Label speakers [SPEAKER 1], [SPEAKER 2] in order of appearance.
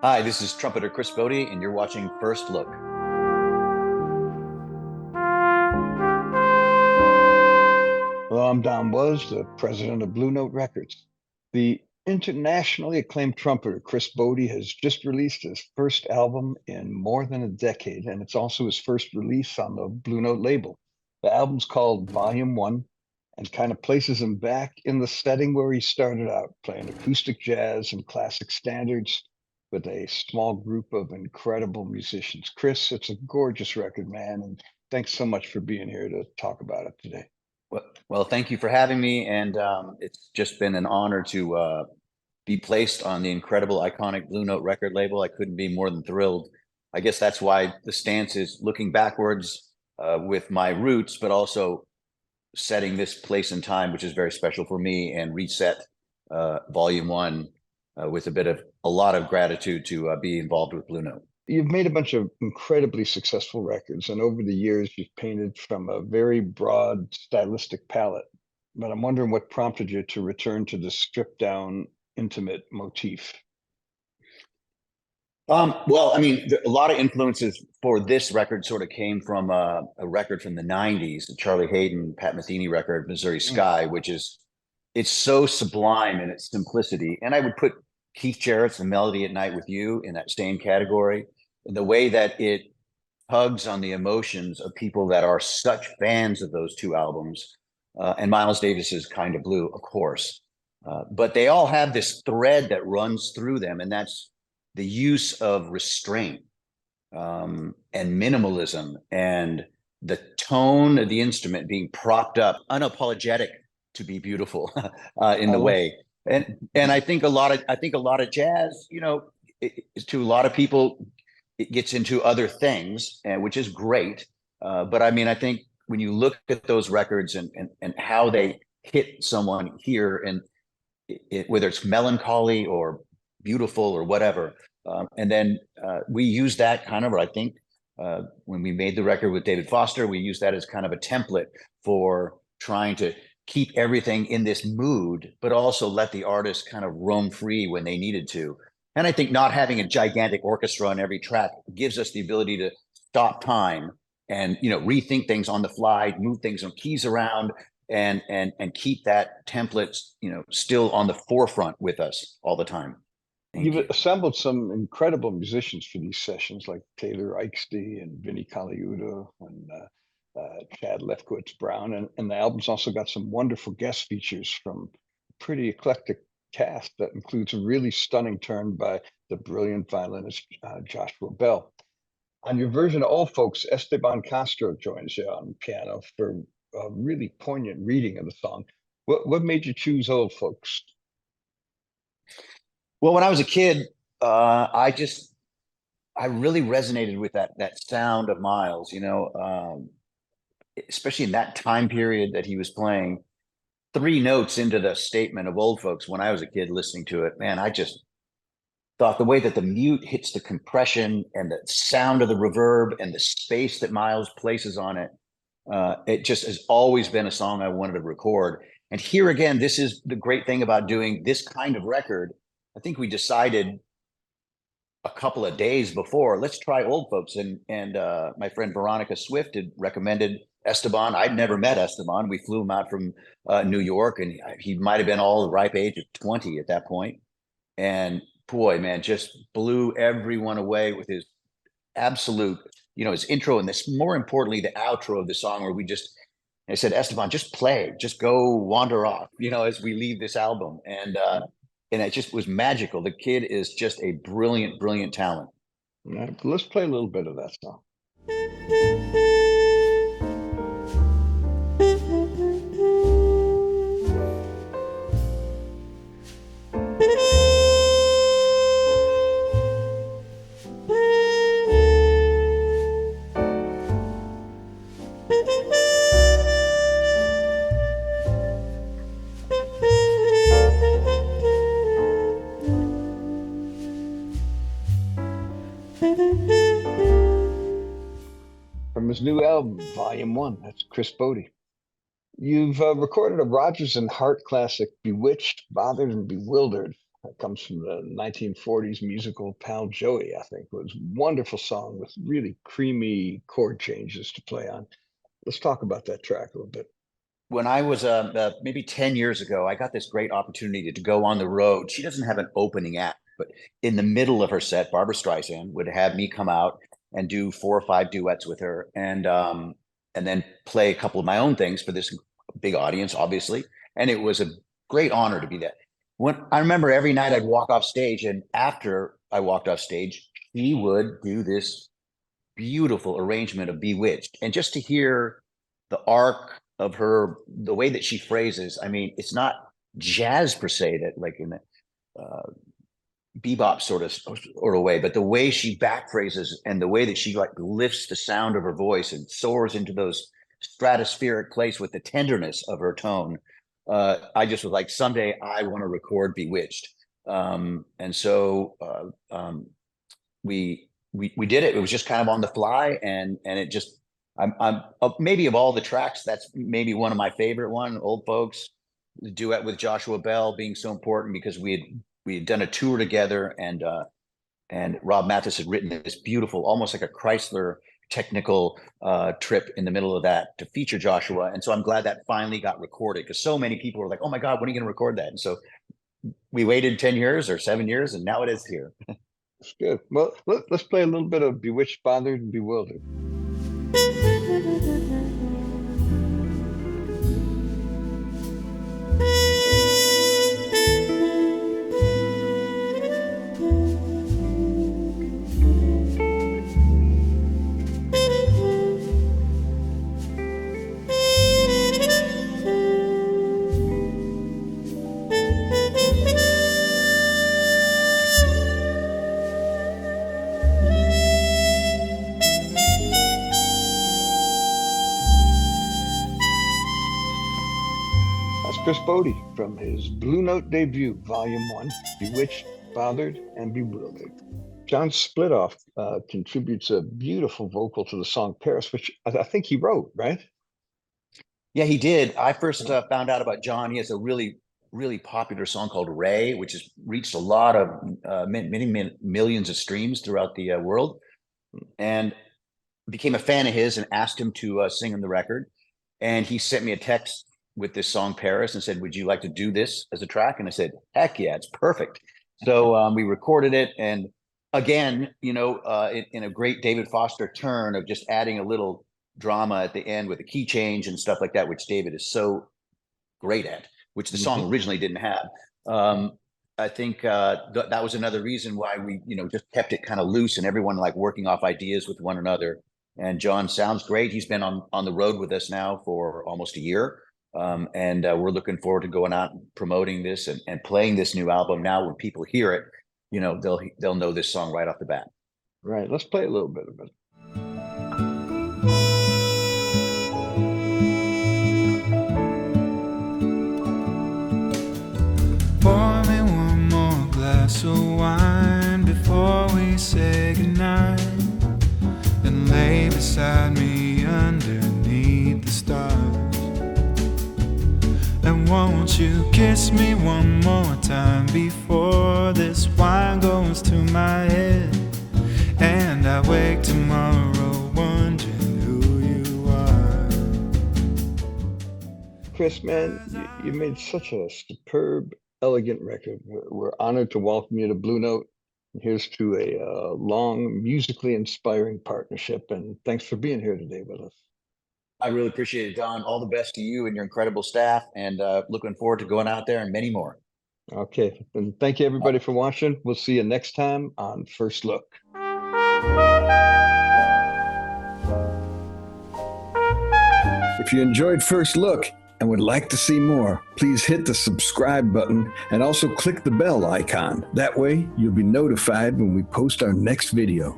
[SPEAKER 1] Hi, this is trumpeter Chris Botti, and you're watching First Look.
[SPEAKER 2] Hello, I'm Don Was, the president of Blue Note Records. The internationally acclaimed trumpeter Chris Botti has just released his first album in more than a decade, and it's also his first release on the Blue Note label. The album's called Volume One and kind of places him back in the setting where he started out, playing acoustic jazz and classic standards with a small group of incredible musicians. Chris, it's a gorgeous record, man, and thanks so much for being here to talk about it today.
[SPEAKER 1] Well, thank you for having me, and it's just been an honor to be placed on the incredible, iconic Blue Note record label. I couldn't be more than thrilled. I guess that's why the stance is looking backwards with my roots, but also setting this place and time, which is very special for me, and reset Volume One with a lot of gratitude to be involved with Blue Note.
[SPEAKER 2] You've made a bunch of incredibly successful records, and over the years, you've painted from a very broad stylistic palette. But I'm wondering what prompted you to return to the stripped down, intimate motif.
[SPEAKER 1] Well, I mean, a lot of influences for this record sort of came from a record from the '90s, the Charlie Hayden, Pat Metheny record, Missouri
[SPEAKER 2] Mm.
[SPEAKER 1] Sky, which is it's so sublime in its simplicity. And I would put Keith Jarrett's "The Melody at Night with You" in that same category. The way that it tugs on the emotions of people that are such fans of those two albums, and Miles Davis's "Kind of Blue," of course. But they all have this thread that runs through them, and that's the use of restraint and minimalism and the tone of the instrument being propped up, unapologetic to be beautiful in
[SPEAKER 2] I
[SPEAKER 1] the
[SPEAKER 2] love.
[SPEAKER 1] way. And I think a lot of jazz, to a lot of people, it gets into other things, which is great. But I mean, I think when you look at those records and how they hit someone here, and whether it's melancholy or beautiful or whatever. And then we use that kind of, I think, when we made the record with David Foster, we used that as kind of a template for trying to keep everything in this mood, but also let the artist kind of roam free when they needed to. And I think not having a gigantic orchestra on every track gives us the ability to stop time and rethink things on the fly, move things on keys around, and keep that template still on the forefront with us all the time. Thank
[SPEAKER 2] You've
[SPEAKER 1] you.
[SPEAKER 2] assembled some incredible musicians for these sessions, like Taylor Ikesty and Vinnie Colaiuta and Chad Lefkowitz Brown, and the album's also got some wonderful guest features from a pretty eclectic cast that includes a really stunning turn by the brilliant violinist Joshua Bell. On your version of Old Folks, Esteban Castro joins you on piano for a really poignant reading of the song. What made you choose Old Folks?
[SPEAKER 1] Well, when I was a kid, I really resonated with that sound of Miles, especially in that time period that he was playing three notes into the statement of Old Folks. When I was a kid listening to it, man, I just thought the way that the mute hits the compression and the sound of the reverb and the space that Miles places on it, it just has always been a song I wanted to record. And here again, this is the great thing about doing this kind of record. I think we decided a couple of days before, let's try Old Folks. And my friend Veronica Swift had recommended Esteban. I'd never met Esteban. We flew him out from New York, and he might have been all the ripe age of 20 at that point. And boy, man, just blew everyone away with his absolute, his intro, and this, more importantly, the outro of the song, where I said, Esteban, just play, just go wander off, as we leave this album. And it just was magical. The kid is just a brilliant, brilliant talent.
[SPEAKER 2] Let's play a little bit of that song. From his new album, Volume One. That's Chris Botti. You've recorded a Rogers and Hart classic, Bewitched, Bothered, and Bewildered. It comes from the 1940s musical Pal Joey, I think. It was a wonderful song with really creamy chord changes to play on. Let's talk about that track a little bit.
[SPEAKER 1] When I was maybe 10 years ago, I got this great opportunity to go on the road. She doesn't have an opening act, but in the middle of her set, Barbara Streisand would have me come out and do 4 or 5 duets with her, and then play a couple of my own things for this big audience, obviously. And it was a great honor to be that. When I remember every night I'd walk off stage, and after I walked off stage, she would do this beautiful arrangement of Bewitched. And just to hear the arc of her, the way that she phrases, I mean, it's not jazz per se, that like in the bebop sort of way, but the way she back phrases and the way that she like lifts the sound of her voice and soars into those stratospheric place with the tenderness of her tone. I just was like, someday I want to record Bewitched. And so we did it. It was just kind of on the fly, and it just, I'm maybe of all the tracks, that's maybe one of my favorite one. Old Folks, the duet with Joshua Bell being so important because we had done a tour together, and Rob Mathis had written this beautiful, almost like a Chrysler technical trip in the middle of that to feature Joshua. And so I'm glad that finally got recorded, because so many people were like, oh my God, when are you going to record that? And so we waited 10 years or 7 years, and now it is here.
[SPEAKER 2] That's good. Well, let's play a little bit of Bewitched, Bothered, and Bewildered. Chris Botti from his Blue Note debut, Volume 1, Bewitched, Bothered, and Bewildered. John Splitoff contributes a beautiful vocal to the song Paris, which I think he wrote, right?
[SPEAKER 1] Yeah, he did. I first found out about John. He has a really, really popular song called Ray, which has reached a lot of many millions of streams throughout the world, and became a fan of his and asked him to sing on the record. And he sent me a text with this song Paris and said, would you like to do this as a track? And I said, heck yeah, it's perfect. So we recorded it. And again, you know, in a great David Foster turn of just adding a little drama at the end with a key change and stuff like that, which David is so great at, which the song originally didn't have. I think that was another reason why we, you know, just kept it kind of loose and everyone like working off ideas with one another. And John sounds great. He's been on the road with us now for almost a year. And we're looking forward to going out and promoting this and playing this new album. Now when people hear it, you know, they'll know this song right off the bat.
[SPEAKER 2] Right. Let's play a little bit of it.
[SPEAKER 3] Pour me one more glass of wine before we say goodnight, and lay beside me underneath the stars. And won't you kiss me one more time before this wine goes to my head, and I wake tomorrow wondering who you are.
[SPEAKER 2] Chris, man, you made such a superb, elegant record. We're honored to welcome you to Blue Note. Here's to a long, musically inspiring partnership, and thanks for being here today with us.
[SPEAKER 1] I really appreciate it, Don. All the best to you and your incredible staff, and looking forward to going out there and many more.
[SPEAKER 2] Okay. And thank you, everybody, for watching. We'll see you next time on First Look. If you enjoyed First Look and would like to see more, please hit the subscribe button and also click the bell icon. That way, you'll be notified when we post our next video.